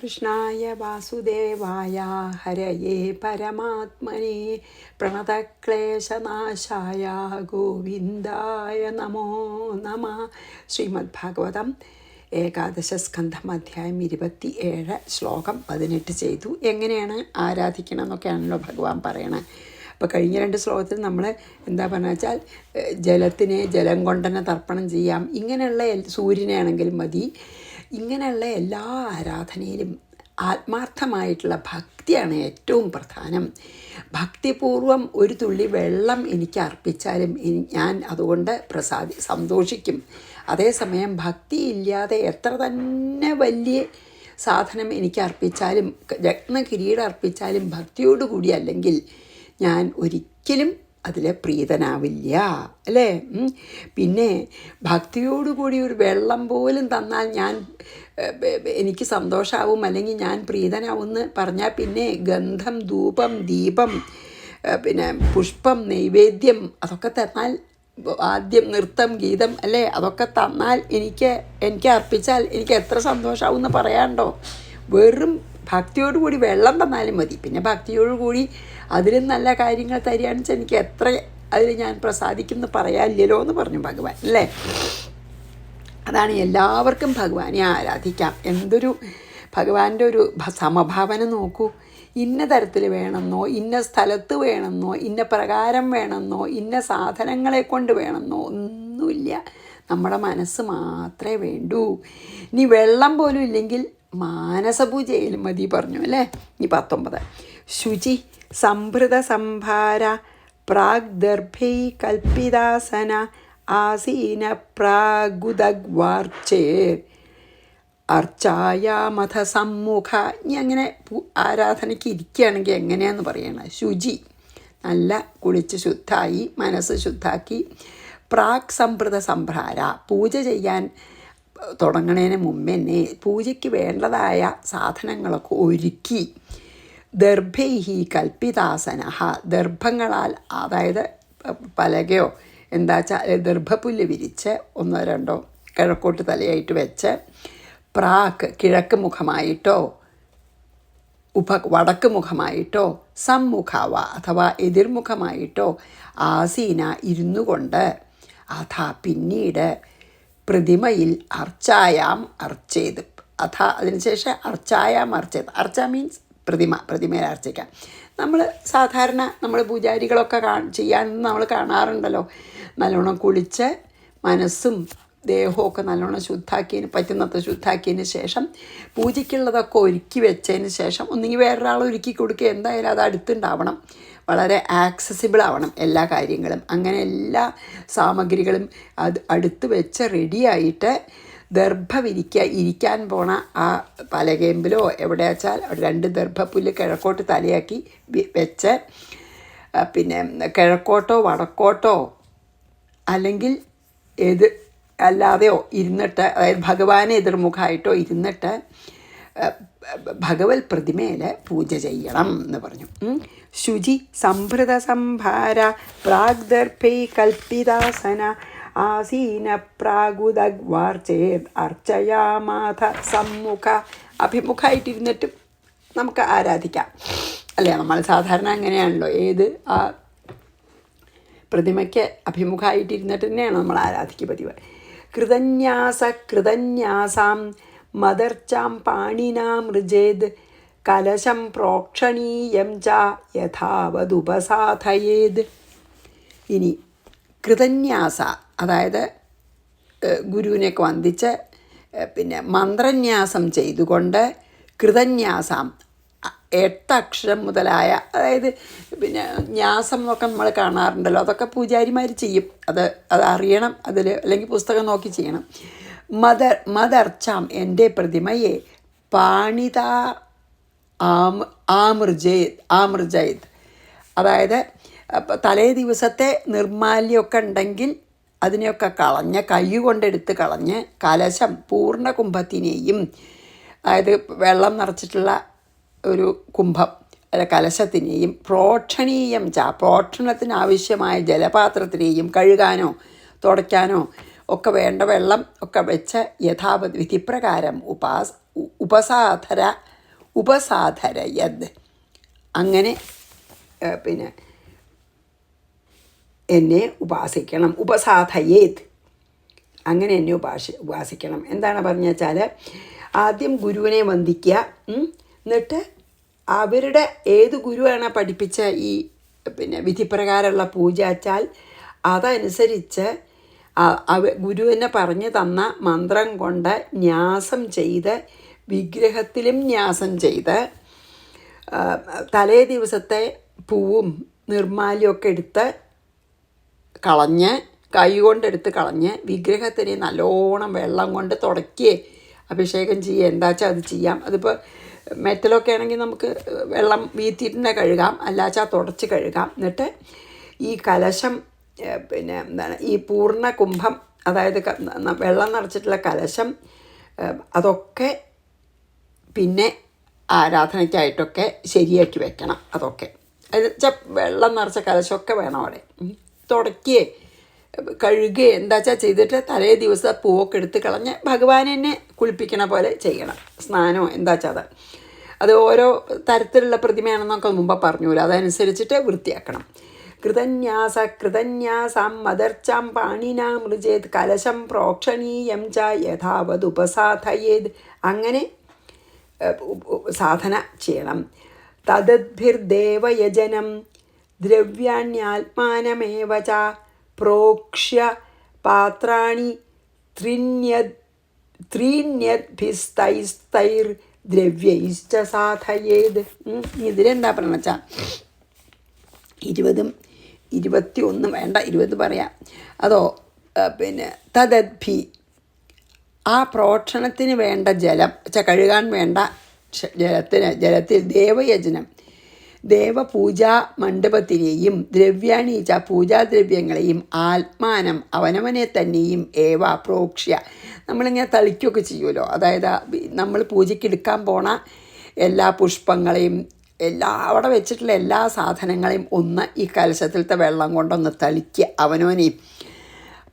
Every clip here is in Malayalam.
കൃഷ്ണായ വാസുദേവായ ഹരയേ പരമാത്മനെ പ്രണതക്ലേശനാശായ ഗോവിന്ദായ നമോ നമ. ശ്രീമദ് ഭാഗവതം ഏകാദശസ്കന്ധം അധ്യായം 27 ശ്ലോകം 18 ചെയ്തു. എങ്ങനെയാണ് ആരാധിക്കണം എന്നൊക്കെയാണല്ലോ ഭഗവാൻ പറയണത്. അപ്പോൾ കഴിഞ്ഞ 2 ശ്ലോകത്തിൽ നമ്മൾ എന്താ പറഞ്ഞാൽ വെച്ചാൽ ജലത്തിനെ ജലം കൊണ്ടുതന്നെ തർപ്പണം ചെയ്യാം, ഇങ്ങനെയുള്ള സൂര്യനെ ആണെങ്കിലും മതി. ഇങ്ങനെയുള്ള എല്ലാ ആരാധനയിലും ആത്മാർത്ഥമായിട്ടുള്ള ഭക്തിയാണ് ഏറ്റവും പ്രധാനം. ഭക്തിപൂർവം ഒരു തുള്ളി വെള്ളം എനിക്ക് അർപ്പിച്ചാലും ഞാൻ അതുകൊണ്ട് സന്തോഷിക്കും. അതേസമയം ഭക്തിയില്ലാതെ എത്ര തന്നെ വലിയ സാധനം എനിക്ക് അർപ്പിച്ചാലും, രത്നകിരീടം അർപ്പിച്ചാലും ഭക്തിയോടുകൂടി അല്ലെങ്കിൽ ഞാൻ ഒരിക്കലും അതിൽ പ്രീതനാവില്ല, അല്ലേ? പിന്നെ ഭക്തിയോടുകൂടി ഒരു വെള്ളം പോലും തന്നാൽ എനിക്ക് സന്തോഷമാവും, അല്ലെങ്കിൽ ഞാൻ പ്രീതനാവും എന്ന് പറഞ്ഞാൽ പിന്നെ ഗന്ധം, ധൂപം, ദീപം, പിന്നെ പുഷ്പം, നൈവേദ്യം അതൊക്കെ തന്നാൽ, ആദ്യം നൃത്തം, ഗീതം, അല്ലേ, അതൊക്കെ തന്നാൽ എനിക്ക് അർപ്പിച്ചാൽ എനിക്ക് എത്ര സന്തോഷമാവും എന്ന് പറയാണ്ടോ. വെറും ഭക്തിയോടുകൂടി വെള്ളം തന്നാലും മതി. പിന്നെ ഭക്തിയോടുകൂടി അതിലും നല്ല കാര്യങ്ങൾ തരികയാണെന്ന് വെച്ചാൽ എനിക്ക് എത്ര അതിൽ ഞാൻ പ്രസാദിക്കുമെന്ന് പറയാനില്ലല്ലോ എന്ന് പറഞ്ഞു ഭഗവാൻ, അല്ലേ? അതാണ് എല്ലാവർക്കും ഭഗവാനെ ആരാധിക്കാം. എന്തൊരു ഭഗവാന്റെ ഒരു സമഭാവന നോക്കൂ. ഇന്ന തരത്തിൽ വേണമെന്നോ, ഇന്ന സ്ഥലത്ത് വേണമെന്നോ, ഇന്ന പ്രകാരം വേണമെന്നോ, ഇന്ന സാധനങ്ങളെ കൊണ്ട് വേണമെന്നോ ഒന്നുമില്ല. നമ്മുടെ മനസ്സ് മാത്രമേ വേണ്ടൂ. ഇനി വെള്ളം പോലും ഇല്ലെങ്കിൽ മാനസപൂജയിലും മതി പറഞ്ഞു, അല്ലേ? ഇനി 19 ശുചി സംഭൃത സംഭാര പ്രാഗ്ദർഭൈ കൽപ്പിതാസന ആസീന പ്രാഗുദഗ്വാർച്ചേർ അർച്ചായാമഥ സമ്മുഖ. ഇനി അങ്ങനെ ആരാധനയ്ക്ക് ഇരിക്കുകയാണെങ്കിൽ എങ്ങനെയാണെന്ന് പറയണം. ശുചി, നല്ല കുളിച്ച് ശുദ്ധായി മനസ്സ് ശുദ്ധാക്കി. പ്രാഗ് സംഭൃത സംഭാര, പൂജ ചെയ്യാൻ തുടങ്ങണതിന് മുമ്പേ തന്നെ പൂജയ്ക്ക് വേണ്ടതായ സാധനങ്ങളൊക്കെ ഒരുക്കി. ദർഭൈഹി കൽപ്പിതാസന, ദർഭങ്ങളാൽ, അതായത് പലകയോ എന്താ വെച്ചാൽ ദർഭപ്പുല്ല് വിരിച്ച് 1-2 കിഴക്കോട്ട് തലയായിട്ട് വെച്ച്, പ്രാക്ക് കിഴക്ക് മുഖമായിട്ടോ വടക്ക് മുഖമായിട്ടോ, സമ്മുഖാവ അഥവാ എതിർമുഖമായിട്ടോ, ആസീന ഇരുന്നു കൊണ്ട്, അഥാ പിന്നീട് പ്രതിമയിൽ അർച്ചായാം അർച്ചേത്, അതിനുശേഷം അർച്ചായാം അർച്ചേത്. അർച്ച മീൻസ് പ്രതിമയിൽ അർച്ചിക്കാം. സാധാരണ നമ്മൾ പൂജാരികളൊക്കെ ചെയ്യാൻ നമ്മൾ കാണാറുണ്ടല്ലോ. നല്ലോണം കുളിച്ച് മനസ്സും ദേഹമൊക്കെ നല്ലോണം ശുദ്ധാക്കിയതിന് പറ്റുന്നത്ര ശുദ്ധാക്കിയതിന് ശേഷം പൂജയ്ക്കുള്ളതൊക്കെ ഒരുക്കി വെച്ചതിന് ശേഷം ഒന്നുകിൽ വേറൊരാൾ ഒരുക്കി കൊടുക്കുക, എന്തായാലും അത് അടുത്തുണ്ടാവണം. വളരെ ആക്സസിബിൾ ആവണം എല്ലാ കാര്യങ്ങളും. അങ്ങനെ എല്ലാ സാമഗ്രികളും അടുത്ത് വെച്ച് റെഡിയായിട്ട് ദർഭ ഇരിക്കാൻ പോണ ആ പലകേമ്പിലോ എവിടെ വെച്ചാൽ 2 ദർഭപ്പുല്ല് കിഴക്കോട്ട് തലയാക്കി വെച്ച്, പിന്നെ കിഴക്കോട്ടോ വടക്കോട്ടോ അല്ലെങ്കിൽ അല്ലാതെയോ ഇരുന്നിട്ട്, അതായത് ഭഗവാനെ എതിർമുഖമായിട്ടോ ഇരുന്നിട്ട് ഭഗവത് പ്രതിമയിൽ പൂജ ചെയ്യണം എന്ന് പറഞ്ഞു. ശുചി സംഭൃത സംഭാര പ്രാഗ്ദർഭൈ കൽപ്പിതാസന ആസീന പ്രാഗുദഗ്വാർച്ചേത് അർച്ചയാമാഥ സമ്മുഖ. അഭിമുഖമായിട്ടിരുന്നിട്ട് നമുക്ക് ആരാധിക്കാം, അല്ലേ? നമ്മൾ സാധാരണ അങ്ങനെയാണല്ലോ, ആ പ്രതിമയ്ക്ക് അഭിമുഖമായിട്ടിരുന്നിട്ട് തന്നെയാണ് നമ്മൾ ആരാധിക്കുക പതിവ്. കൃതന്യാസാം മദർച്ചാം പാണിനാ മൃജേത് കലശം പ്രോക്ഷണീയം ച യഥാവതുപസാധയേത്. ഇനി കൃതന്യാസ, അതായത് ഗുരുവിനെയൊക്കെ വന്ദിച്ച് പിന്നെ മന്ത്രന്യാസം ചെയ്തുകൊണ്ട്, കൃതന്യാസം 8 അക്ഷരം മുതലായ, അതായത് പിന്നെ ന്യാസം എന്നൊക്കെ നമ്മൾ കാണാറുണ്ടല്ലോ, അതൊക്കെ പൂജാരിമാർ ചെയ്യും. അത് അറിയണം, അല്ലെങ്കിൽ പുസ്തകം നോക്കി ചെയ്യണം. മദർച്ചാം എൻ്റെ പ്രതിമയെ പാണിത ആമൃജയത്, അതായത് തലേ ദിവസത്തെ നിർമാല്യമൊക്കെ ഉണ്ടെങ്കിൽ അതിനെയൊക്കെ കളഞ്ഞ്, കൈ കൊണ്ടെടുത്ത് കളഞ്ഞ്, കലശം പൂർണ്ണ കുംഭത്തിനെയും, അതായത് വെള്ളം നിറച്ചിട്ടുള്ള ഒരു കുംഭം അല്ല കലശത്തിനെയും, പ്രോക്ഷണീയം പ്രോക്ഷണത്തിനാവശ്യമായ ജലപാത്രത്തിനെയും കഴുകാനോ തുടയ്ക്കാനോ ഒക്കെ വേണ്ട വെള്ളം ഒക്കെ വെച്ച് യഥാവത് വിധിപ്രകാരം ഉപസാധര ഉപസാധരയത്. അങ്ങനെ പിന്നെ എന്നെ ഉപാസിക്കണം. ഉപസാധയേത്, അങ്ങനെ എന്നെ ഉപാസിക്കണം. എന്താണ് പറഞ്ഞു വെച്ചാൽ, ആദ്യം ഗുരുവിനെ വന്ദിക്കുക. എന്നിട്ട് അവരുടെ ഏത് ഗുരുവാണ് പഠിപ്പിച്ച ഈ പിന്നെ വിധിപ്രകാരമുള്ള പൂജ വച്ചാൽ അതനുസരിച്ച് ഗുരുവിനെ പറഞ്ഞു തന്ന മന്ത്രം കൊണ്ട് ന്യാസം ചെയ്ത്, വിഗ്രഹത്തിലും ന്യാസം ചെയ്ത്, തലേ ദിവസത്തെ പൂവും നിർമ്മാല്യമൊക്കെ എടുത്ത് കളഞ്ഞ്, കൈ കൊണ്ടെടുത്ത് കളഞ്ഞ്, വിഗ്രഹത്തിന് നല്ലോണം വെള്ളം കൊണ്ട് തുടയ്ക്കുകയെ അഭിഷേകം ചെയ്യുക. എന്താ വെച്ചാൽ അത് ചെയ്യാം. അതിപ്പോൾ മെറ്റലൊക്കെ ആണെങ്കിൽ നമുക്ക് വെള്ളം വീത്തിയിട്ട് കഴുകാം, അല്ലാച്ചാൽ തുടച്ച് കഴുകാം. എന്നിട്ട് ഈ കലശം പിന്നെ എന്താണ്, ഈ പൂർണ്ണ കുംഭം, അതായത് വെള്ളം നിറച്ചിട്ടുള്ള കലശം, അതൊക്കെ പിന്നെ ആരാധനയ്ക്കായിട്ടൊക്കെ ശരിയാക്കി വെക്കണം. അതൊക്കെ അത് വെച്ചാൽ വെള്ളം നിറച്ച കലശമൊക്കെ വേണം അവിടെ. തുടയ്ക്കുകയെ കഴുകുകയെ എന്താ വെച്ചാൽ ചെയ്തിട്ട് തലേ ദിവസം പൂവൊക്കെ എടുത്ത് കളഞ്ഞ് ഭഗവാനെ കുളിപ്പിക്കണ പോലെ ചെയ്യണം. സ്നാനമോ എന്താ വെച്ചാൽ അത് ഓരോ തരത്തിലുള്ള പ്രതിമയാണെന്നൊക്കെ മുമ്പ് പറഞ്ഞുല്ലോ, അതനുസരിച്ചിട്ട് വൃത്തിയാക്കണം. കൃതന്യാസാം മദർച്ചാം പാണിനാ മൃജേത് കലശം പ്രോക്ഷണീയം ച യഥാവതുപസാധയേത്. അങ്ങനെ സാധന ചെയ്യണം. തദ്ഭിർദേവയജനം ദ്രവ്യാണ്യാത്മാനമേവ ച പ്രോക്ഷ്യ പാത്രാണി ത്രീണ്യദ്ഭിസ്തൈസ്തൈർദ്രവ്യൈശ്ച സാധയേത്. ഇതിലെന്താ പറയണ വെച്ചാൽ 20 21 വേണ്ട, 20 പറയാം. അതോ പിന്നെ തദ്ഭി, ആ പ്രോക്ഷണത്തിന് വേണ്ട ജലം വെച്ചാൽ കഴുകാൻ വേണ്ട ജലത്തിൽ ദേവയജനം, ദേവപൂജാ മണ്ഡപത്തിനെയും ദ്രവ്യാണീച്ച പൂജാദ്രവ്യങ്ങളെയും ആത്മാനം അവനവനെ തന്നെയും ഏവ പ്രോക്ഷ്യ, നമ്മളിങ്ങനെ തളിക്കുകയൊക്കെ ചെയ്യുമല്ലോ. അതായത് നമ്മൾ പൂജയ്ക്കെടുക്കാൻ പോണ എല്ലാ പുഷ്പങ്ങളെയും അവിടെ വെച്ചിട്ടുള്ള എല്ലാ സാധനങ്ങളെയും ഒന്ന് ഈ കലശത്തിലത്തെ വെള്ളം കൊണ്ടൊന്ന് തളിക്കുക അവനവനെയും.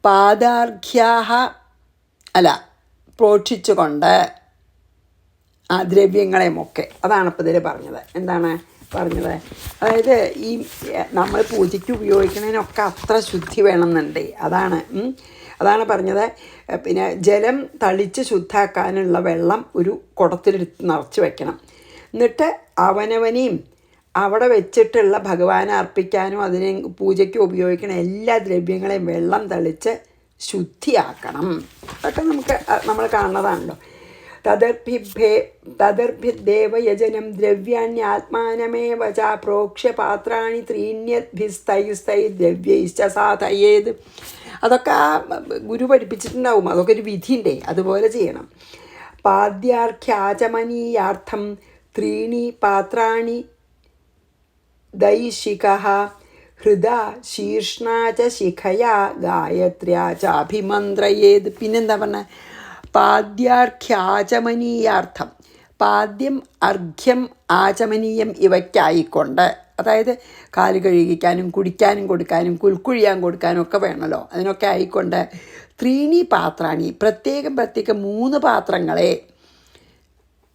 പാദാർഘ്യാഹ പ്രോക്ഷിച്ചുകൊണ്ട് ആ ദ്രവ്യങ്ങളെയുമൊക്കെ. അതാണ് ഇപ്പോൾ ഇതിൽ പറഞ്ഞത്. എന്താണ് പറഞ്ഞത്? അതായത് ഈ നമ്മൾ പൂജയ്ക്ക് ഉപയോഗിക്കുന്നതിനൊക്കെ അത്ര ശുദ്ധി വേണമെന്നുണ്ട്. അതാണ് പറഞ്ഞത്. പിന്നെ ജലം തളിച്ച് ശുദ്ധാക്കാനുള്ള വെള്ളം ഒരു കുടത്തിലെടുത്ത് നിറച്ച് വെക്കണം. എന്നിട്ട് അവനവനെയും അവിടെ വെച്ചിട്ടുള്ള ഭഗവാനെ അർപ്പിക്കാനും അതിനെ പൂജയ്ക്ക് ഉപയോഗിക്കുന്ന എല്ലാ ദ്രവ്യങ്ങളെയും വെള്ളം തളിച്ച് ശുദ്ധിയാക്കണം. അതൊക്കെ നമ്മൾ കാണുന്നതാണല്ലോ. തദർഭിദേവയജനം ദ്രവ്യാണ്യാത്മാനമേവ ച പ്രോക്ഷ്യ പാത്രാണി ത്രീണ്യദ്ഭിസ്തൈസ്തൈർദ്രവ്യൈശ്ച സാധയേത്. അതൊക്കെ ആ ഗുരു പഠിപ്പിച്ചിട്ടുണ്ടാവും. അതൊക്കെ ഒരു വിധിയുണ്ടേ, അതുപോലെ ചെയ്യണം. പാദ്യാർഘ്യാചമനീയാർത്ഥം ത്രീണി പാത്രാണി ദൈശികഃ ഹൃദാ ശീർഷ്ണാ ച ശിഖയാ ഗായത്ര്യാ ചാഭിമന്ത്രയേത്. പിന്നെന്താ പറഞ്ഞ? പാദ്യാർഘ്യാചമനീയാർത്ഥം, പാദ്യം അർഘ്യം ആചമനീയം ഇവയ്ക്കായിക്കൊണ്ട്, അതായത് കാല് കഴുകിക്കാനും കുടിക്കാനും കൊടുക്കാനും കുൽക്കുഴിയാൻ കൊടുക്കാനും ഒക്കെ വേണമല്ലോ. അതിനൊക്കെ ആയിക്കൊണ്ട് ത്രീണി പാത്രാണി, പ്രത്യേകം 3 പാത്രങ്ങളെ,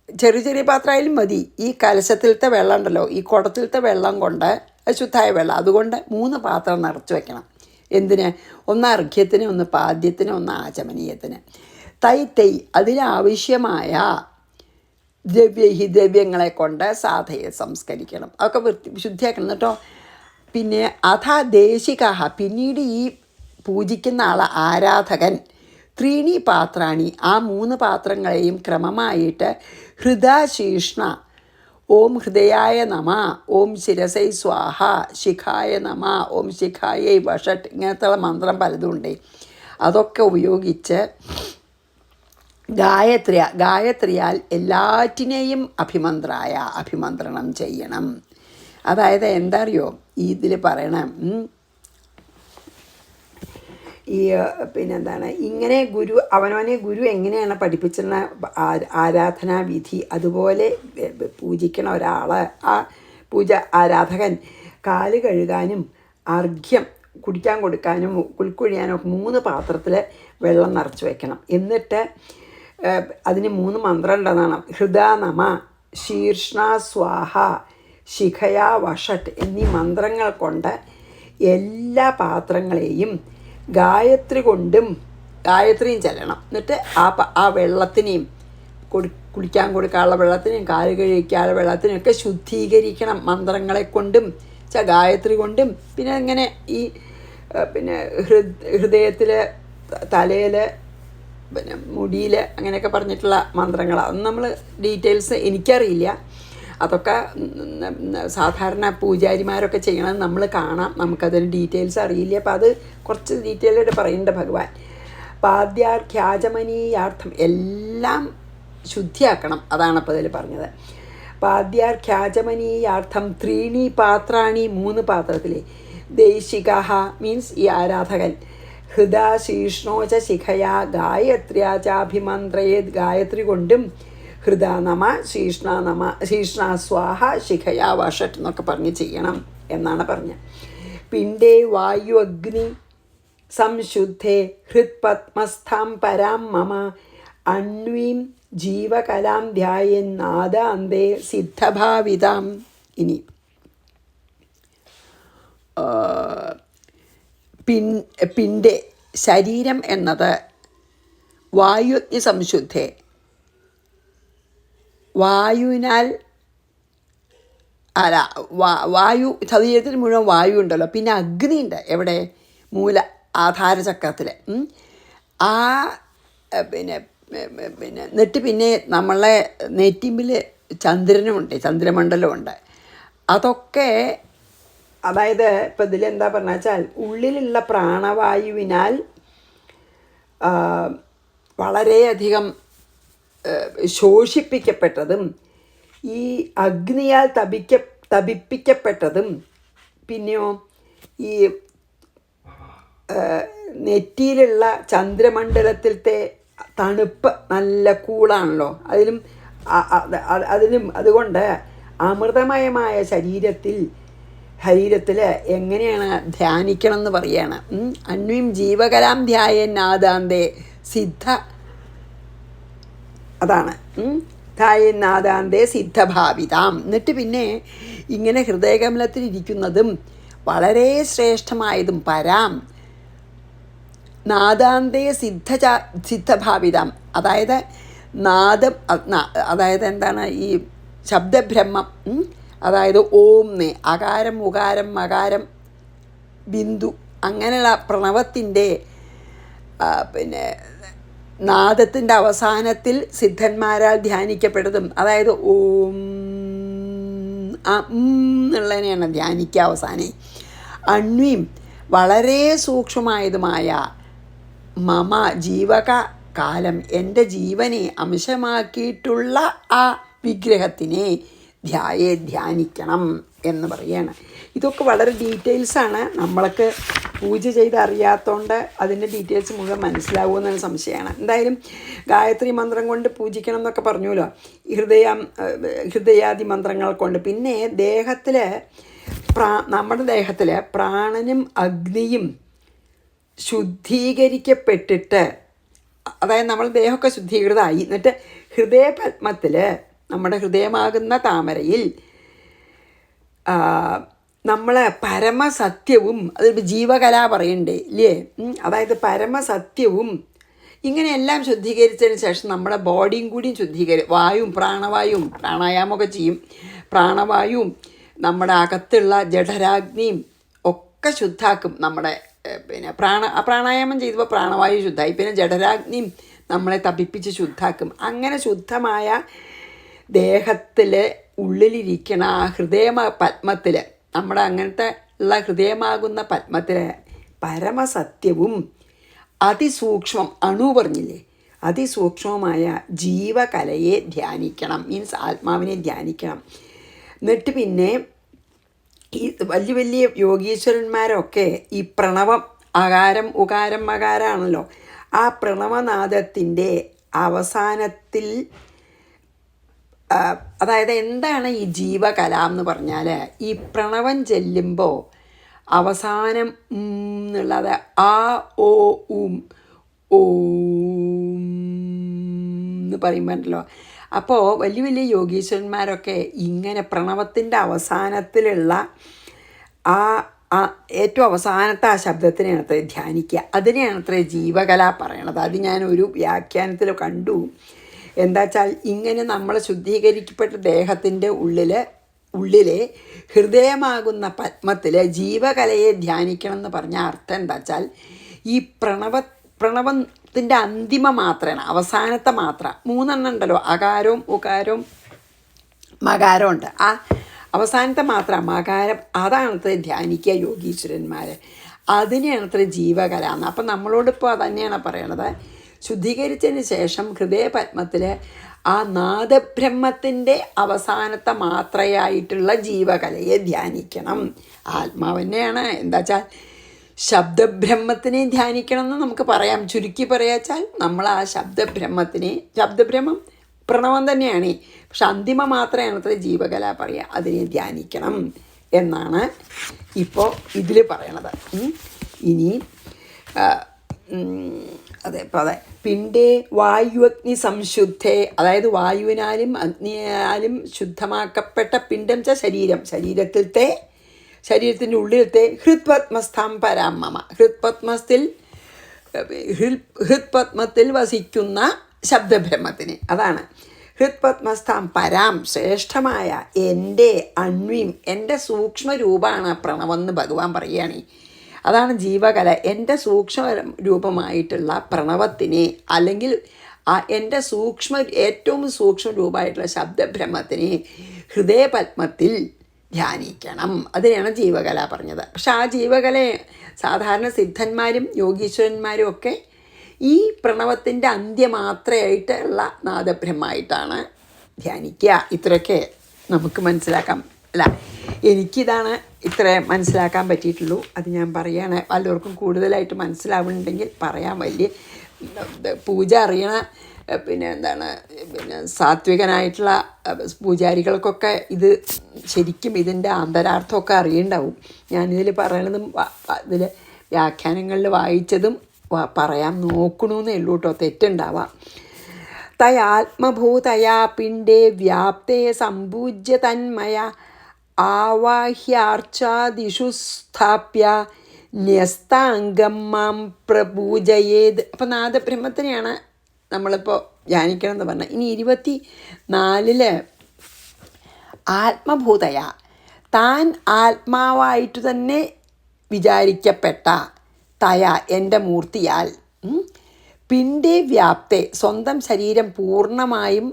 ചെറിയ ചെറിയ പാത്രമായാലും മതി. ഈ കലശത്തിലത്തെ വെള്ളം ഉണ്ടല്ലോ, ഈ കുടത്തിലത്തെ വെള്ളം കൊണ്ട്, ശുദ്ധമായ വെള്ളം, അതുകൊണ്ട് 3 പാത്രം നിറച്ച് വയ്ക്കണം. എന്തിന്? ഒന്ന് അർഘ്യത്തിന്, ഒന്ന് പാദ്യത്തിന്, ഒന്ന് ആചമനീയത്തിന്. തൈ അതിനാവശ്യമായ ദ്രവ്യങ്ങളെ കൊണ്ട് സാധയെ സംസ്കരിക്കണം. അതൊക്കെ ശുദ്ധിയാക്കണം കേട്ടോ. പിന്നെ ദേശിക, പിന്നീട് ഈ പൂജിക്കുന്ന ആരാധകൻ ത്രീണി പാത്രാണി, ആ 3 പാത്രങ്ങളെയും ക്രമമായിട്ട് ഹൃദാശീഷ്ണ, ഓം ഹൃദയായ നമ, ഓം ശിരസൈ സ്വാഹ, ശിഖായ നമ, ഓം ശിഖായൈ വഷട്ട്, ഇങ്ങനത്തുള്ള മന്ത്രം പലതുമുണ്ട്. അതൊക്കെ ഉപയോഗിച്ച് ഗായത്രിയാൽ എല്ലാറ്റിനെയും അഭിമന്ത്രണം ചെയ്യണം. അതായത് എന്താ അറിയോ ഇതിൽ പറയണം? ഈ പിന്നെന്താണ്, ഇങ്ങനെ അവനവനെ ഗുരു എങ്ങനെയാണ് പഠിപ്പിച്ചിരുന്ന ആരാധനാവിധി, അതുപോലെ പൂജിക്കണ ഒരാൾ, ആ ആരാധകൻ കാല് കഴുകാനും അർഘ്യം കുടിക്കാൻ കൊടുക്കാനും കുൽക്കുഴിയാനും 3 പാത്രത്തിൽ വെള്ളം നിറച്ച് വയ്ക്കണം. എന്നിട്ട് അതിന് 3 മന്ത്രം ഉണ്ടെന്നാണ്. ഹൃദാ നമ, ശീർഷ്ണ സ്വാഹ ശിഖയാ വഷട്ട് എന്നീ മന്ത്രങ്ങൾ കൊണ്ട് എല്ലാ പാത്രങ്ങളെയും ഗായത്രി കൊണ്ടും ഗായത്രിയും ചെല്ലണം. എന്നിട്ട് ആ വെള്ളത്തിനെയും കുളിക്കാൻ കൊടുക്കാനുള്ള വെള്ളത്തിനെയും കാല് കഴിക്കാനുള്ള വെള്ളത്തിനെയും ഒക്കെ ശുദ്ധീകരിക്കണം മന്ത്രങ്ങളെ കൊണ്ടും ഗായത്രി കൊണ്ടും. പിന്നെ ഇങ്ങനെ ഈ പിന്നെ ഹൃദയത്തിൽ, തലയിൽ, പിന്നെ മുടിയിൽ അങ്ങനെയൊക്കെ പറഞ്ഞിട്ടുള്ള മന്ത്രങ്ങളാണ്. അതൊന്നും നമ്മൾ ഡീറ്റെയിൽസ് എനിക്കറിയില്ല. അതൊക്കെ സാധാരണ പൂജാരിമാരൊക്കെ ചെയ്യണമെന്ന് നമ്മൾ കാണാം. നമുക്കതിന് ഡീറ്റെയിൽസ് അറിയില്ല. അപ്പം അത് കുറച്ച് ഡീറ്റെയിലായിട്ട് പറയുന്നുണ്ട് ഭഗവാൻ. പാദ്യാർഘ്യാചമനീയാർത്ഥം എല്ലാം ശുദ്ധിയാക്കണം. അതാണ് അപ്പോൾ അതിൽ പറഞ്ഞത്. പാദ്യാർഘ്യാചമനീയാർത്ഥം 3 പാത്രാണി 3 പാത്രത്തിൽ ദേശിക മീൻസ് ഈ ആരാധകൻ ഹൃദാ ശീഷ്ണോച ശിഖയാ ഗായത്ര്യാ ചാഭിമന്ത്രയേത് ഗായത്രി കൊണ്ടും ഹൃദാ നമ ശീഷ്ണ സ്വാഹ ശിഖയാ വഷട്ട് എന്നൊക്കെ പറഞ്ഞ് ചെയ്യണം എന്നാണ് പറഞ്ഞത്. പിണ്ടേ വായു അഗ്നി സംശുദ്ധേ ഹൃത്പത്മസ്ഥാം പരാം മമ അണ്വീം ജീവകലാം ധ്യായൻ നാദാന്തേ സിദ്ധഭാവിതാം. ഇനി പിണ്ഡെ ശരീരം എന്നത് വായുഅഗ്നി സംശുദ്ധേ, വായുവിനാൽ അല്ല വായു, ശരീരത്തിന് മുഴുവൻ വായു ഉണ്ടല്ലോ. പിന്നെ അഗ്നി ഉണ്ട് എവിടെ? മൂല ആധാരചക്രത്തിൽ. ആ പിന്നെ എന്നിട്ട് പിന്നെ നമ്മളെ നെറ്റിമ്പിൽ ചന്ദ്രനുമുണ്ട്, ചന്ദ്രമണ്ഡലമുണ്ട്. അതൊക്കെ അതായത് ഇപ്പം ഇതിലെന്താ പറഞ്ഞ വെച്ചാൽ ഉള്ളിലുള്ള പ്രാണവായുവിനാൽ വളരെയധികം ശോഷിപ്പിക്കപ്പെട്ടതും ഈ അഗ്നിയാൽ തപിപ്പിക്കപ്പെട്ടതും പിന്നെയോ ഈ നെറ്റിയിലുള്ള ചന്ദ്രമണ്ഡലത്തിലത്തെ തണുപ്പ് നല്ല കൂളാണല്ലോ. അതിനും അതുകൊണ്ട് അമൃതമയമായ ശരീരത്തിൽ എങ്ങനെയാണ് ധ്യാനിക്കണം എന്ന് പറയാണ്. അന്വീം ജീവകലാം ധ്യായൻ നാദാന്തേ സിദ്ധ, അതാണ് ധ്യായൻ നാദാന്തേ സിദ്ധഭാവിതാം. എന്നിട്ട് പിന്നെ ഇങ്ങനെ ഹൃദയകമലത്തിലിരിക്കുന്നതും വളരെ ശ്രേഷ്ഠമായതും പരാം നാദാന്തേ സിദ്ധഭാവിതാം, അതായത് നാദം, അതായത് എന്താണ് ഈ ശബ്ദബ്രഹ്മം, അതായത് ഓംനെ അകാരം ഉകാരം മകാരം ബിന്ദു അങ്ങനെയുള്ള പ്രണവത്തിൻ്റെ പിന്നെ നാദത്തിൻ്റെ അവസാനത്തിൽ സിദ്ധന്മാരാൽ ധ്യാനിക്കപ്പെട്ടതും, അതായത് ഓം എന്നുള്ളതിനെയാണ് ധ്യാനിക്കുക അവസാനം. അണ്വീം വളരെ സൂക്ഷ്മമായതുമായ മമ ജീവക കാലം എൻ്റെ ജീവനെ അംശമാക്കിയിട്ടുള്ള ആ വിഗ്രഹത്തിനെ ധ്യാനിക്കണം എന്ന് പറയാണ്. ഇതൊക്കെ വളരെ ഡീറ്റെയിൽസാണ്. നമ്മൾക്ക് പൂജ ചെയ്ത് അറിയാത്തതുകൊണ്ട് അതിൻ്റെ ഡീറ്റെയിൽസ് മുഴുവൻ മനസ്സിലാവുമെന്നാണ് സംശയമാണ്. എന്തായാലും ഗായത്രി മന്ത്രം കൊണ്ട് പൂജിക്കണം എന്നൊക്കെ പറഞ്ഞല്ലോ, ഹൃദയാദി മന്ത്രങ്ങൾ കൊണ്ട്. പിന്നെ ദേഹത്തിൽ നമ്മുടെ ദേഹത്തിൽ പ്രാണനും അഗ്നിയും ശുദ്ധീകരിക്കപ്പെട്ടിട്ട്, അതായത് നമ്മൾ ദേഹമൊക്കെ ശുദ്ധീകൃതമായി, എന്നിട്ട് ഹൃദയപത്മത്തിൽ നമ്മുടെ ഹൃദയമാകുന്ന താമരയിൽ നമ്മൾ പരമസത്യവും, അത് ജീവകല പറയണ്ടേ ഇല്ലേ, അതായത് പരമസത്യവും ഇങ്ങനെയെല്ലാം ശുദ്ധീകരിച്ചതിന് ശേഷം നമ്മുടെ ബോഡിയും കൂടിയും വായുവും പ്രാണവായുവും, പ്രാണായാമമൊക്കെ ചെയ്യും, പ്രാണവായുവും നമ്മുടെ അകത്തുള്ള ജഠരാഗ്നിയും ഒക്കെ ശുദ്ധാക്കും. നമ്മുടെ പിന്നെ പ്രാണായാമം ചെയ്തപ്പോൾ പ്രാണവായു ശുദ്ധമായി, പിന്നെ ജഠരാഗ്നിയും നമ്മളെ തപിപ്പിച്ച് ശുദ്ധാക്കും. അങ്ങനെ ശുദ്ധമായ ദേഹത്തിൽ ഉള്ളിലിരിക്കണ ആ പത്മത്തിൽ, നമ്മുടെ അങ്ങനത്തെ ഉള്ള ഹൃദയമാകുന്ന പത്മത്തിൽ പരമസത്യവും അതിസൂക്ഷ്മം, അണു പറഞ്ഞില്ലേ, അതിസൂക്ഷ്മമായ ജീവകലയെ ധ്യാനിക്കണം. മീൻസ് ആത്മാവിനെ ധ്യാനിക്കണം. എന്നിട്ട് പിന്നെ ഈ വലിയ വലിയ യോഗീശ്വരന്മാരൊക്കെ ഈ പ്രണവം, അകാരം ഉകാരം മകാരാണല്ലോ, ആ പ്രണവനാദത്തിൻ്റെ അവസാനത്തിൽ, അതായത് എന്താണ് ഈ ജീവകല എന്ന് പറഞ്ഞാൽ, ഈ പ്രണവം ചെല്ലുമ്പോൾ അവസാനം എന്നുള്ളത് ആ ഓ ഉം ഓം എന്ന് പറയുമ്പോഴല്ലോ, അപ്പോൾ വലിയ വലിയ യോഗീശ്വരന്മാരൊക്കെ ഇങ്ങനെ പ്രണവത്തിൻ്റെ അവസാനത്തിലുള്ള ആ ആ ഏറ്റവും അവസാനത്തെ ആ ശബ്ദത്തിനെയാണ് അത്ര ധ്യാനിക്കുക. അതിനെയാണ് അത്ര ജീവകല പറയണത്. അത് ഞാൻ ഒരു വ്യാഖ്യാനത്തിൽ കണ്ടു. എന്താ വെച്ചാൽ ഇങ്ങനെ നമ്മൾ ശുദ്ധീകരിക്കപ്പെട്ട ദേഹത്തിൻ്റെ ഉള്ളിലെ ഹൃദയമാകുന്ന പത്മത്തിൽ ജീവകലയെ ധ്യാനിക്കണം എന്ന് പറഞ്ഞ അർത്ഥം എന്താ വെച്ചാൽ ഈ പ്രണവത്തിൻ്റെ അന്തിമ മാത്രമാണ്, അവസാനത്തെ മാത്ര. 3 ഉണ്ടല്ലോ, അകാരവും ഉകാരവും മകാരവും ഉണ്ട്. ആ അവസാനത്തെ മാത്ര മകാരം, അതാണത്ര ധ്യാനിക്കുക യോഗീശ്വരന്മാർ. അതിനെയാണത്ര ജീവകല എന്ന്. അപ്പം നമ്മളോടിപ്പോൾ അതന്നെയാണ് പറയണത്. ശുദ്ധീകരിച്ചതിന് ശേഷം ഹൃദയപത്മത്തിൽ ആ നാദബ്രഹ്മത്തിൻ്റെ അവസാനത്തെ മാത്രയായിട്ടുള്ള ജീവകലയെ ധ്യാനിക്കണം. ആത്മാവന്നെയാണ്. എന്താ വെച്ചാൽ ശബ്ദബ്രഹ്മത്തിനെ ധ്യാനിക്കണം എന്ന് നമുക്ക് പറയാം. ചുരുക്കി പറയാച്ചാൽ നമ്മൾ ആ ശബ്ദബ്രഹ്മം പ്രണവം തന്നെയാണ്. പക്ഷെ അന്തിമ മാത്രമാണ് അത്ര ജീവകല പറയുക. അതിനെ ധ്യാനിക്കണം എന്നാണ് ഇപ്പോൾ ഇതിൽ പറയണത്. ഇനി അതെ പിണ്ടേ വായുഅഗ്നി സംശുദ്ധേ, അതായത് വായുവിനാലും അഗ്നിയാലും ശുദ്ധമാക്കപ്പെട്ട പിണ്ടം വെച്ചാൽ ശരീരത്തിൻ്റെ ഉള്ളിലത്തെ ഹൃത്പത്മസ്ഥാം പരാമമ, ഹൃത്പത്മത്തിൽ വസിക്കുന്ന ശബ്ദബ്രഹ്മത്തിന്, അതാണ് ഹൃത്പത്മസ്ഥാം പരാം, ശ്രേഷ്ഠമായ എൻ്റെ അണ്വീം, എൻ്റെ സൂക്ഷ്മരൂപമാണ് പ്രണവെന്ന് ഭഗവാൻ പറയുകയാണ്. അതാണ് ജീവകല. എൻ്റെ സൂക്ഷ്മ രൂപമായിട്ടുള്ള പ്രണവത്തിനെ, അല്ലെങ്കിൽ എൻ്റെ ഏറ്റവും സൂക്ഷ്മ രൂപമായിട്ടുള്ള ശബ്ദബ്രഹ്മത്തിനെ ഹൃദയപത്മത്തിൽ ധ്യാനിക്കണം. അതിനെയാണ് ജീവകല പറഞ്ഞത്. പക്ഷെ ആ ജീവകലയെ സാധാരണ സിദ്ധന്മാരും യോഗീശ്വരന്മാരും ഒക്കെ ഈ പ്രണവത്തിൻ്റെ അന്ത്യമാത്രയായിട്ടുള്ള നാദബ്രഹ്മമായിട്ടാണ് ധ്യാനിക്കുക. ഇത്രയൊക്കെ നമുക്ക് മനസ്സിലാക്കാം. അല്ല, എനിക്കിതാണ് ഇത്ര മനസ്സിലാക്കാൻ പറ്റിയിട്ടുള്ളൂ. അത് ഞാൻ പറയുകയാണ്. വല്ലവർക്കും കൂടുതലായിട്ട് മനസ്സിലാവുന്നുണ്ടെങ്കിൽ പറയാൻ. വലിയ പൂജ അറിയണ സാത്വികനായിട്ടുള്ള പൂജാരികൾക്കൊക്കെ ഇത് ശരിക്കും ഇതിൻ്റെ ആന്തരാർത്ഥമൊക്കെ അറിയണ്ടാവും. ഞാനിതിൽ പറയണതും ഇതിൽ വ്യാഖ്യാനങ്ങളിൽ വായിച്ചതും പറയാൻ നോക്കണമെന്നേ ഉള്ളൂ കേട്ടോ, തെറ്റുണ്ടാവാം. തയാത്മഭൂതയാ പിണ്ടേ വ്യാപ്തേ സമ്പൂജ്യ തന്മയ ആവാഹ്യാർച്ചാദിഷു സ്ഥാപ്യ ന്യസ്താംഗം മാം പ്രപൂജയേത്. അപ്പം നാദബ്രഹ്മത്തിനെയാണ് നമ്മളിപ്പോൾ ധ്യാനിക്കണം എന്ന് പറഞ്ഞാൽ. ഇനി 24 ആത്മഭൂതയ, താൻ ആത്മാവായിട്ട് തന്നെ വിചാരിക്കപ്പെട്ട തയ, എൻ്റെ മൂർത്തിയാൽ, പിണ്ടേ വ്യാപ്തെ, സ്വന്തം ശരീരം പൂർണ്ണമായും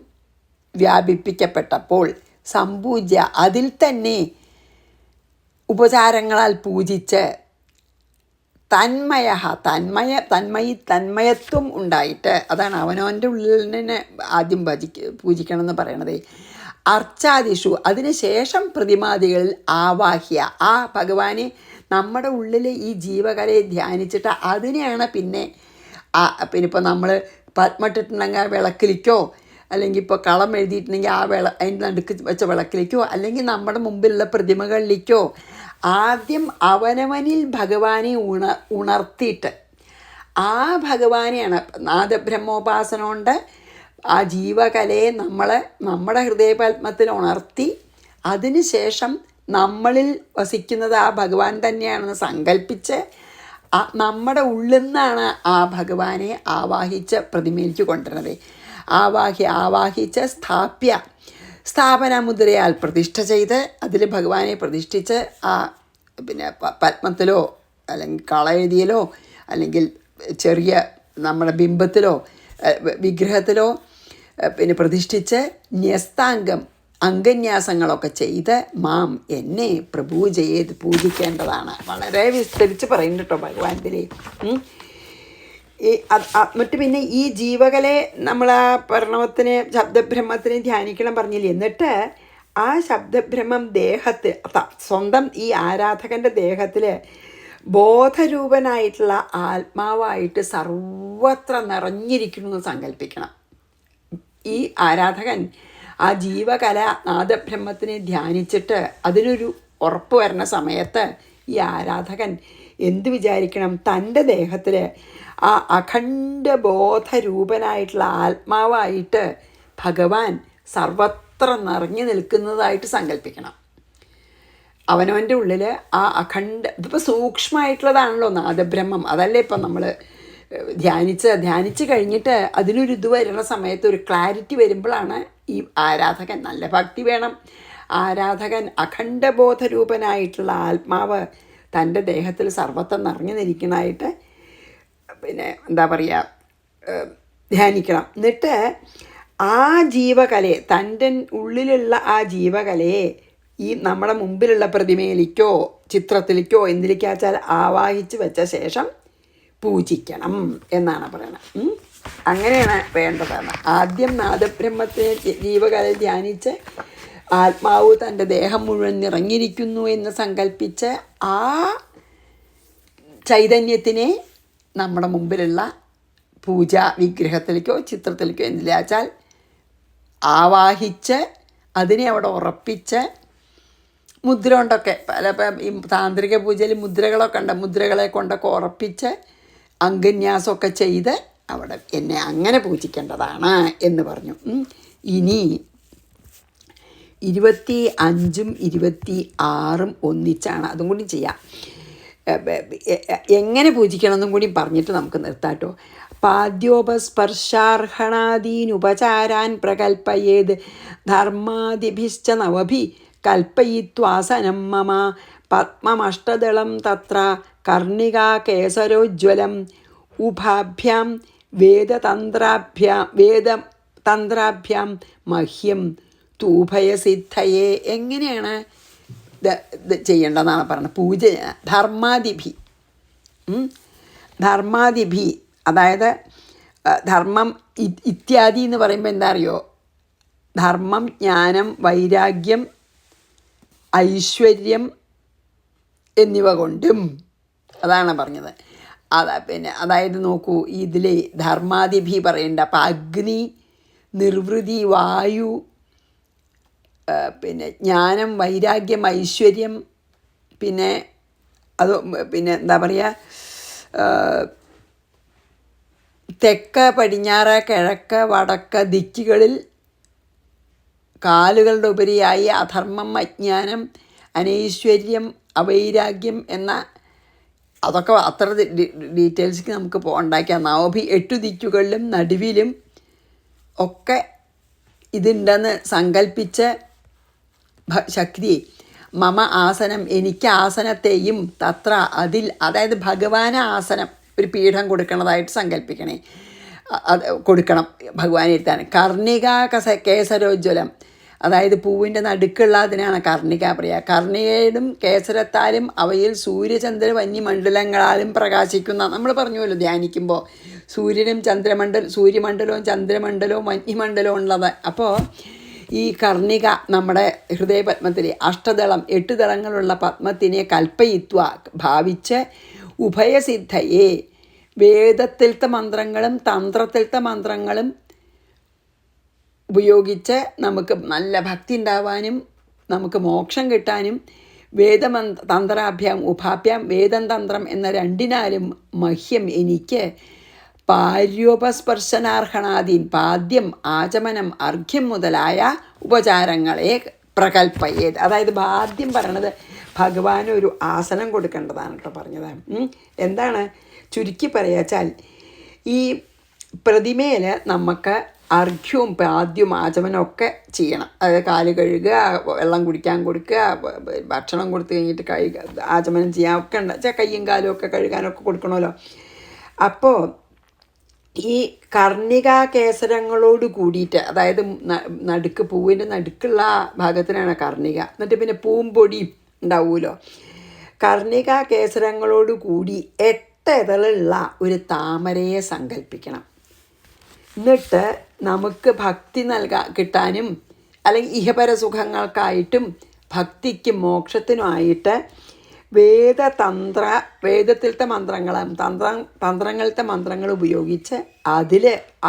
വ്യാപിപ്പിക്കപ്പെട്ടപ്പോൾ, സമ്പൂജ്യ, അതിൽ തന്നെ ഉപചാരങ്ങളാൽ പൂജിച്ച്, തന്മയത്വം ഉണ്ടായിട്ട്, അതാണ് അവനവൻ്റെ ഉള്ളിൽ തന്നെ ആദ്യം പൂജിക്കണം എന്ന് പറയണത്. അർച്ചാദിഷു, അതിനുശേഷം പ്രതിമാദികളിൽ ആവാഹ്യ, ആ ഭഗവാനെ നമ്മുടെ ഉള്ളിൽ ഈ ജീവകലയെ ധ്യാനിച്ചിട്ട് അതിനെയാണ് പിന്നെ ഇപ്പോൾ നമ്മൾ പത്മട്ടിട്ടുണ്ടെങ്കിൽ ആ വിളക്കിലേക്കോ, അല്ലെങ്കിൽ ഇപ്പോൾ കളം എഴുതിയിട്ടുണ്ടെങ്കിൽ അതിൻ്റെ നടുക്ക് വെച്ച വിളക്കിലേക്കോ, അല്ലെങ്കിൽ നമ്മുടെ മുമ്പിലുള്ള പ്രതിമകളിലേക്കോ ആദ്യം അവനവനിൽ ഭഗവാനെ ഉണർത്തിയിട്ട് ആ ഭഗവാനെയാണ് നാദബ്രഹ്മോപാസന കൊണ്ട് ആ ജീവകലയെ നമ്മുടെ ഹൃദയപത്മത്തിൽ ഉണർത്തി അതിനുശേഷം നമ്മളിൽ വസിക്കുന്നത് ആ ഭഗവാൻ തന്നെയാണെന്ന് സങ്കല്പിച്ച് നമ്മുടെ ഉള്ളിൽ നിന്നാണ് ആ ഭഗവാനെ ആവാഹിച്ച് പ്രതിമയിലേക്ക് കൊണ്ടുവരുന്നത്. ആവാഹിച്ച് സ്ഥാപന മുദ്രയാൽ പ്രതിഷ്ഠ ചെയ്ത് അതിൽ ഭഗവാനെ പ്രതിഷ്ഠിച്ച് ആ പത്മത്തിലോ അല്ലെങ്കിൽ കളയെഴുതിയിലോ അല്ലെങ്കിൽ ചെറിയ നമ്മുടെ ബിംബത്തിലോ വിഗ്രഹത്തിലോ പ്രതിഷ്ഠിച്ച് ന്യസ്താംഗം അംഗന്യാസങ്ങളൊക്കെ ചെയ്ത് മാം, എന്നെ പൂജിക്കേണ്ടതാണ്. വളരെ വിസ്തരിച്ച് പറയുന്നുണ്ട് കേട്ടോ ഭഗവാനത്തിലെ. മറ്റു പിന്നെ ഈ ജീവകലെ നമ്മൾ ആ പ്രണവത്തിനെ ശബ്ദബ്രഹ്മത്തിനെ ധ്യാനിക്കണം പറഞ്ഞില്ലേ. എന്നിട്ട് ആ ശബ്ദബ്രഹ്മം സ്വന്തം ഈ ആരാധകൻ്റെ ദേഹത്തിൽ ബോധരൂപനായിട്ടുള്ള ആത്മാവായിട്ട് സർവത്ര നിറഞ്ഞിരിക്കണമെന്ന് സങ്കല്പിക്കണം. ഈ ആരാധകൻ ആ ജീവകല നാദബ്രഹ്മത്തിനെ ധ്യാനിച്ചിട്ട് അതിനൊരു ഉറപ്പ് വരുന്ന സമയത്ത് ഈ ആരാധകൻ എന്ത് വിചാരിക്കണം? തൻ്റെ ദേഹത്തിൽ ആ അഖണ്ഡബോധരൂപനായിട്ടുള്ള ആത്മാവായിട്ട് ഭഗവാൻ സർവത്ര നിറഞ്ഞു നിൽക്കുന്നതായിട്ട് സങ്കല്പിക്കണം. അവനവൻ്റെ ഉള്ളിൽ ആ ഇതിപ്പോൾ സൂക്ഷ്മമായിട്ടുള്ളതാണല്ലോ നാദബ്രഹ്മം. അതല്ലേ ഇപ്പം നമ്മൾ ധ്യാനിച്ച് കഴിഞ്ഞിട്ട് അതിനൊരു ഇത് വരുന്ന സമയത്ത് ഒരു ക്ലാരിറ്റി വരുമ്പോഴാണ് ഈ ആരാധകൻ, നല്ല ഭക്തി വേണം, ആരാധകൻ അഖണ്ഡബോധരൂപനായിട്ടുള്ള ആത്മാവ് തൻ്റെ ദേഹത്തിൽ സർവത്ര നിറഞ്ഞു നിൽക്കുന്നതായിട്ട് എന്താ പറയുക, ധ്യാനിക്കണം. എന്നിട്ട് ആ ജീവകലയെ, തൻ്റെ ഉള്ളിലുള്ള ആ ജീവകലയെ ഈ നമ്മുടെ മുമ്പിലുള്ള പ്രതിമയിലേക്കോ ചിത്രത്തിലേക്കോ എന്തിലേക്കാച്ചാൽ ആവാഹിച്ച് വെച്ച ശേഷം പൂജിക്കണം എന്നാണ് പറയുന്നത്. അങ്ങനെയാണ് വേണ്ടതാണ്. ആദ്യം നാദബ്രഹ്മത്തിനെ ജീവകലയെ ധ്യാനിച്ച് ആത്മാവ് തൻ്റെ ദേഹം മുഴുവൻ നിറഞ്ഞിരിക്കുന്നു എന്ന് സങ്കല്പിച്ച് ആ ചൈതന്യത്തിനെ നമ്മുടെ മുമ്പിലുള്ള പൂജാ വിഗ്രഹത്തിലേക്കോ ചിത്രത്തിലേക്കോ എന്തിലാച്ചാൽ ആവാഹിച്ച് അതിനെ അവിടെ ഉറപ്പിച്ച് മുദ്ര കൊണ്ടൊക്കെ ഇപ്പം ഈ താന്ത്രിക പൂജയിൽ മുദ്രകളൊക്കെ ഉണ്ട്, മുദ്രകളെ കൊണ്ടൊക്കെ ഉറപ്പിച്ച് അംഗന്യാസമൊക്കെ ചെയ്ത് അവിടെ എന്നെ അങ്ങനെ പൂജിക്കേണ്ടതാണ് എന്ന് പറഞ്ഞു. ഇനി 25ഉം 26ഉം ഒന്നിച്ചാണ്, അതും കൂടി ചെയ്യാം. എങ്ങനെ പൂജിക്കണമെന്നും കൂടി പറഞ്ഞിട്ട് നമുക്ക് നിർത്താട്ടോ. പാദ്യോപസ്പർശാർഹണാദീനുപചാരാൻ പ്രകൽപ്പയേത് ധർമാദിഭിശ്ച നവഭി കൽപ്പയിത്വാസനം മമ പത്മമഷ്ടദളം തത്ര കർണികാകേസരോജ്വലം ഉഭാഭ്യാം വേദതന്ത്രാഭ്യാം മഹ്യം തൂഭയസിദ്ധയെ. എങ്ങനെയാണ് ഇത് ചെയ്യേണ്ടതെന്നാണ് പറയുന്നത്. പൂജ ധർമാദിഭി അതായത് ധർമ്മം ഇത്യാദി എന്ന് പറയുമ്പോൾ എന്താ അറിയോ, ധർമ്മം, ജ്ഞാനം, വൈരാഗ്യം, ഐശ്വര്യം എന്നിവ കൊണ്ടും അതാണ് പറഞ്ഞത്. അതായത് നോക്കൂ, ഇതിൽ ധർമാദിഭി പറയണ്ട. അപ്പം അഗ്നി, നിർവൃതി, വായു, ജ്ഞാനം, വൈരാഗ്യം, ഐശ്വര്യം, എന്താ പറയുക, തെക്ക്, പടിഞ്ഞാറ്, കിഴക്ക്, വടക്ക് ദിക്കുകളിൽ കാലുകളുടെ ഉപരിയായി അധർമ്മം, അജ്ഞാനം, അനൈശ്വര്യം, അവൈരാഗ്യം എന്ന അതൊക്കെ അത്ര ഡീറ്റെയിൽസിക്ക് നമുക്ക് ഉണ്ടാക്കിയാൽ നവഭി 8 ദിക്കുകളിലും നടുവിലും ഒക്കെ ഇതുണ്ടെന്ന് സങ്കല്പിച്ച് ശക്തി മമ ആസനം, എനിക്ക് ആസനത്തെയും തത്ര അതിൽ, അതായത് ഭഗവാന് ആസനം ഒരു പീഠം കൊടുക്കണതായിട്ട് സങ്കല്പിക്കണേ, കൊടുക്കണം ഭഗവാനെ ഇരുത്താൻ. കർണിക കേസരോജ്വലം, അതായത് പൂവിൻ്റെ നടുക്കുള്ള അതിനാണ് കർണിക പറയുക. കർണികയിലും കേസരത്താലും അവയിൽ സൂര്യചന്ദ്ര വന്യമണ്ഡലങ്ങളാലും പ്രകാശിക്കുന്ന, നമ്മൾ പറഞ്ഞുവല്ലോ ധ്യാനിക്കുമ്പോൾ സൂര്യമണ്ഡലവും ചന്ദ്രമണ്ഡലവും വന്യമണ്ഡലവും ഉള്ളത്. അപ്പോൾ ഈ കർണിക നമ്മുടെ ഹൃദയപത്മത്തിലെ അഷ്ടദളം 8 ദളങ്ങളുള്ള പത്മത്തിനെ കൽപ്പയിത്വ ഭാവിച്ച് ഉഭയസിദ്ധയെ വേദത്തിലത്തെ മന്ത്രങ്ങളും തന്ത്രത്തിലത്തെ മന്ത്രങ്ങളും ഉപയോഗിച്ച് നമുക്ക് നല്ല ഭക്തി ഉണ്ടാവാനും നമുക്ക് മോക്ഷം കിട്ടാനും തന്ത്രാഭ്യാം ഉപാഭ്യാം വേദം തന്ത്രം എന്ന രണ്ടിനാലും മഹ്യം എനിക്ക് പാര്യോപസ്പർശനാർഹണാദീൻ പാദ്യം ആചമനം അർഘ്യം മുതലായ ഉപചാരങ്ങളെ പ്രകൽപ്പയേത്. അതായത് ആദ്യം പറയണത് ഭഗവാന് ഒരു ആസനം കൊടുക്കേണ്ടതാണ് കേട്ടോ പറഞ്ഞത്. എന്താണ് ചുരുക്കി പറയാച്ചാൽ, ഈ പ്രതിമയിൽ നമുക്ക് അർഘ്യവും പാദ്യവും ആചമനവും ഒക്കെ ചെയ്യണം. അതായത് കാല് കഴുകുക, വെള്ളം കുടിക്കാൻ കൊടുക്കുക, ഭക്ഷണം കൊടുത്തു കഴിഞ്ഞിട്ട് ആചമനം ചെയ്യാൻ ഒക്കെ ഉണ്ട്. കയ്യും കാലും ഒക്കെ കഴുകാനൊക്കെ കൊടുക്കണമല്ലോ. അപ്പോൾ ഈ കർണികാ കേസരങ്ങളോട് കൂടിയിട്ട്, അതായത് നടുക്ക് പൂവിൻ്റെ നടുക്കുള്ള ഭാഗത്തിനാണ് കർണിക, എന്നിട്ട് പിന്നെ പൂമ്പൊടി ഉണ്ടാവുമല്ലോ. കർണികാ കേസരങ്ങളോട് കൂടി 8 ഇതളുള്ള ഒരു താമരയെ സങ്കല്പിക്കണം. എന്നിട്ട് നമുക്ക് ഭക്തി കിട്ടാനും അല്ലെങ്കിൽ ഇഹപര സുഖങ്ങൾക്കായിട്ടും ഭക്തിക്കും മോക്ഷത്തിനുമായിട്ട് വേദത്തിലത്തെ തന്ത്രങ്ങളിലത്തെ മന്ത്രങ്ങൾ ഉപയോഗിച്ച് അതിൽ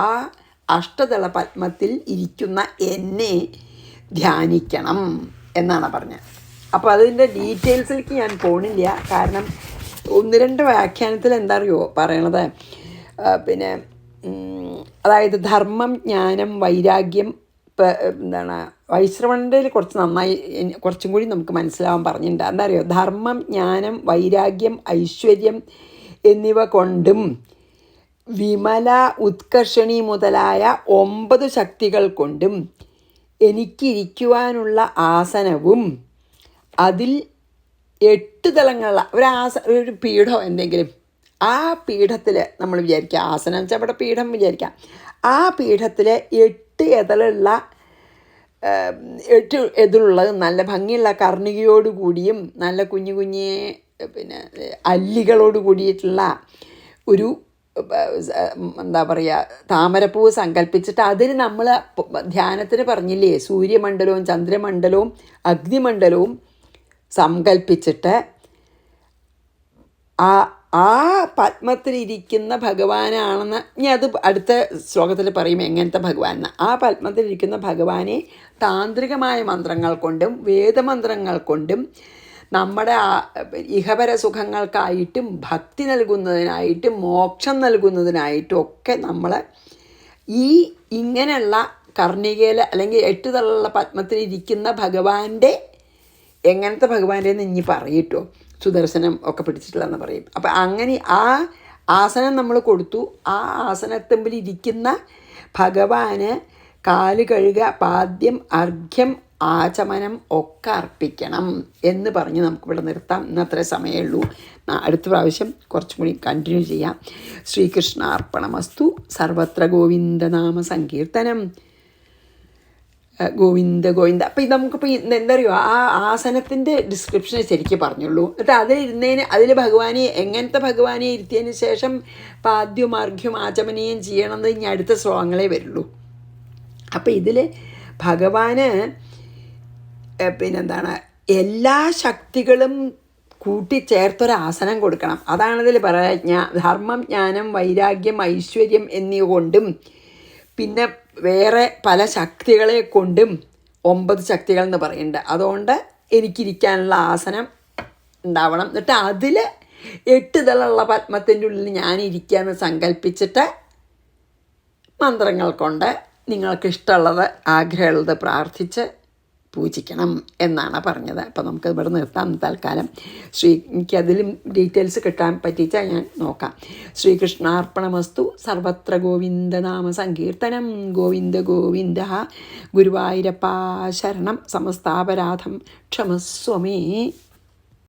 ആ അഷ്ടദള പത്മത്തിൽ ഇരിക്കുന്ന എന്നെ ധ്യാനിക്കണം എന്നാണ് പറഞ്ഞത്. അപ്പോൾ അതിൻ്റെ ഡീറ്റെയിൽസിലേക്ക് ഞാൻ പോണില്ല, കാരണം 1-2 വ്യാഖ്യാനത്തിൽ എന്താ അറിയോ പറയണത്, അതായത് ധർമ്മം, ജ്ഞാനം, വൈരാഗ്യം, എന്താണ് വൈശ്രവണയിൽ കുറച്ച് നന്നായി കുറച്ചും കൂടി നമുക്ക് മനസ്സിലാവാൻ പറഞ്ഞിട്ടുണ്ട്. എന്താ അറിയോ, ധർമ്മം, ജ്ഞാനം, വൈരാഗ്യം, ഐശ്വര്യം എന്നിവ കൊണ്ടും വിമല, ഉത്കർഷണി മുതലായ 9 ശക്തികൾ കൊണ്ടും എനിക്കിരിക്കുവാനുള്ള ആസനവും അതിൽ 8 തലങ്ങളുള്ള ഒരു പീഠം എന്തെങ്കിലും, ആ പീഠത്തിൽ നമ്മൾ വിചാരിക്കുക, ആസനം വെച്ചാൽ അവിടെ പീഠം വിചാരിക്കാം, ആ പീഠത്തിൽ 8 എതളുള്ള 8 എതിലുള്ളത് നല്ല ഭംഗിയുള്ള കർണികയോടുകൂടിയും നല്ല കുഞ്ഞു കുഞ്ഞ് അല്ലികളോട് കൂടിയിട്ടുള്ള ഒരു എന്താ പറയുക താമരപ്പൂവ് സങ്കല്പിച്ചിട്ട് അതിൽ നമ്മൾ ധ്യാനത്തിന് പറഞ്ഞില്ലേ, സൂര്യമണ്ഡലവും ചന്ദ്രമണ്ഡലവും അഗ്നിമണ്ഡലവും സങ്കല്പിച്ചിട്ട് ആ പത്മത്തിലിരിക്കുന്ന ഭഗവാനാണെന്ന് ഇനി അത് അടുത്ത ശ്ലോകത്തിൽ പറയും എങ്ങനത്തെ ഭഗവാൻ. ആ പത്മത്തിലിരിക്കുന്ന ഭഗവാനെ താന്ത്രികമായ മന്ത്രങ്ങൾ കൊണ്ടും വേദമന്ത്രങ്ങൾ കൊണ്ടും നമ്മുടെ ഇഹപര സുഖങ്ങൾക്കായിട്ടും ഭക്തി നൽകുന്നതിനായിട്ടും മോക്ഷം നൽകുന്നതിനായിട്ടും ഒക്കെ നമ്മൾ ഈ ഇങ്ങനെയുള്ള കർണികയിൽ അല്ലെങ്കിൽ 8 തലമുള്ള പത്മത്തിലിരിക്കുന്ന ഭഗവാന്റെ എങ്ങനത്തെ ഭഗവാന്റെ എന്ന് ഇനി പറയിട്ടോ, സുദർശനം ഒക്കെ പിടിച്ചിട്ടുള്ളതെന്ന് പറയും. അപ്പം അങ്ങനെ ആ ആസനം നമ്മൾ കൊടുത്തു. ആ ആസനത്തുമ്പിൽ ഇരിക്കുന്ന ഭഗവാന് കാല് കഴുകുക, പാദ്യം, അർഘ്യം, ആചമനം ഒക്കെ അർപ്പിക്കണം എന്ന് പറഞ്ഞ് നമുക്കിവിടെ നിർത്താം. ഇന്നത്രേ സമയമുള്ളൂ. അടുത്ത പ്രാവശ്യം കുറച്ചും കൂടി കണ്ടിന്യൂ ചെയ്യാം. ശ്രീകൃഷ്ണാർപ്പണമസ്തു. സർവത്ര ഗോവിന്ദനാമ സങ്കീർത്തനം. ഗോവിന്ദ ഗോവിന്ദ. അപ്പോൾ ഇത് നമുക്കിപ്പോൾ എന്താ പറയുക, ആ ആസനത്തിൻ്റെ ഡിസ്ക്രിപ്ഷനെ ശരിക്കും പറഞ്ഞുള്ളൂ. എന്നിട്ട് അതിലിരുന്നതിന് അതിൽ ഭഗവാനെ എങ്ങനത്തെ ഭഗവാനെ ഇരുത്തിയതിന് ശേഷം പാദ്യവും അർഘ്യവും ആചമനീയം ചെയ്യണമെന്ന് ഇനി അടുത്ത ശ്ലോകങ്ങളേ വരുള്ളൂ. അപ്പോൾ ഇതിൽ ഭഗവാന് എല്ലാ ശക്തികളും കൂട്ടിച്ചേർത്തൊരാസനം കൊടുക്കണം. അതാണിതിൽ പറയാ, ധർമ്മം, ജ്ഞാനം, വൈരാഗ്യം, ഐശ്വര്യം എന്നിവ കൊണ്ടും പിന്നെ വേറെ പല ശക്തികളെ കൊണ്ടും 9 ശക്തികൾ എന്ന് പറയുന്നുണ്ട്. അതുകൊണ്ട് എനിക്കിരിക്കാനുള്ള ആസനം ഉണ്ടാവണം. എന്നിട്ട് അതിൽ 8 തലമുള്ള പത്മത്തിൻ്റെ ഉള്ളിൽ ഞാനിരിക്കുകയെന്ന് സങ്കല്പിച്ചിട്ട് മന്ത്രങ്ങൾ കൊണ്ട് നിങ്ങൾക്ക് ഇഷ്ടമുള്ളത് ആഗ്രഹമുള്ളത് പ്രാർത്ഥിച്ച് പൂജിക്കണം എന്നാണ് പറഞ്ഞത്. അപ്പോൾ നമുക്ക് ഇവിടെ നിർത്താം തൽക്കാലം. എനിക്കതിലും ഡീറ്റെയിൽസ് കിട്ടാൻ പറ്റിച്ചാൽ ഞാൻ നോക്കാം. ശ്രീകൃഷ്ണാർപ്പണമസ്തു. സർവത്ര ഗോവിന്ദനാമ സങ്കീർത്തനം. ഗോവിന്ദ ഗോവിന്ദ. ഗുരുവായൂരപ്പാ ശരണം. സമസ്താപരാധം ക്ഷമസ്വമേ.